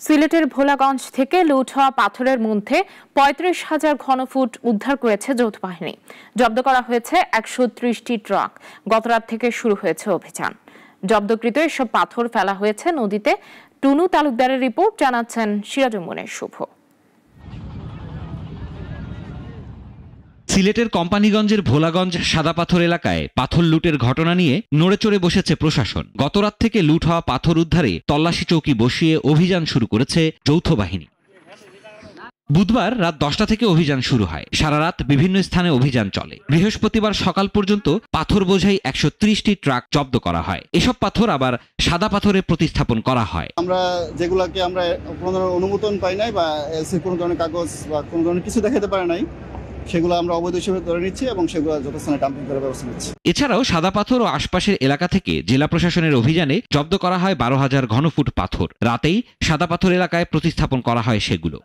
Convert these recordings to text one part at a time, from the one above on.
সিলেটের ভোলাগঞ্জ থেকে লুট হওয়া পাথরের মধ্যে ৩৫,০০০ ঘনফুট উদ্ধার করেছে যৌথ বাহিনী। জব্দ করা হয়েছে ১৩০টি ট্রাক। গতরাত থেকে শুরু হয়েছে অভিযান। জব্দকৃত এসব পাথর ফেলা হয়েছে নদীতে। টুনু তালুকদারের রিপোর্ট, জানাচ্ছেন সিরাজুল মুনের শুভ। সিলেটের কোম্পানিগঞ্জের ভোলাগঞ্জ সাদাপাথর এলাকায় পাথর লুটের ঘটনা নিয়ে নড়েচড়ে বসেছে প্রশাসন। গতরাত থেকে লুট হওয়া পাথর উদ্ধারে তল্লাশি চৌকি বসিয়ে অভিযান শুরু করেছে যৌথ বাহিনী। বুধবার রাত 10টা থেকে অভিযান শুরু হয়। সারা রাত বিভিন্ন স্থানে অভিযান চলে। বৃহস্পতিবার সকাল পর্যন্ত পাথর বোঝাই ১৩০টি ট্রাক জব্দ করা হয়। এসব পাথর আবার সাদা পাথরে প্রতিস্থাপন করা হয়। আমরা যেগুলোকে আমরা কোনো ধরনের অনুমোদন পাই নাই বা এলসি কোনো ধরনের কাগজ বা কোনো ধরনের কিছু দেখাতে পারে নাই, সেগুলো আমরা অবৈধ হিসেবে ধরে নিচ্ছি এবং সেগুলো যথাস্থানে ডাম্পিং করার ব্যবস্থা নিচ্ছি। এছাড়াও সাদা পাথর ও আশপাশের এলাকা থেকে জেলা প্রশাসনের অভিযানে জব্দ করা হয় ১২,০০০ ঘনফুট পাথর। রাতেই সাদা পাথর এলাকায় প্রতিস্থাপন করা হয় সেগুলো।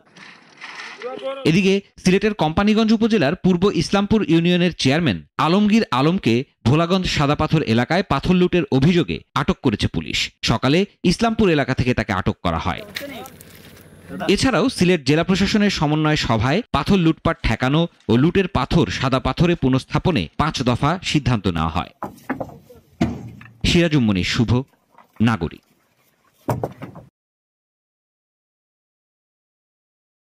এদিকে সিলেটের কোম্পানিগঞ্জ উপজেলার পূর্ব ইসলামপুর ইউনিয়নের চেয়ারম্যান আলমগীর আলমকে ভোলাগঞ্জ সাদাপাথর এলাকায় পাথর লুটের অভিযোগে আটক করেছে পুলিশ। সকালে ইসলামপুর এলাকা থেকে তাকে আটক করা হয়। এছাড়াও সিলেট জেলা প্রশাসনের সমন্বয় সভায় পাথর লুটপাট ঠেকানো ও লুটের পাথর সাদা পাথরে পুনঃস্থাপনে ৫ দফা সিদ্ধান্ত নেওয়া হয়। সিরাজুল মুনের শুভ, নাগরিক।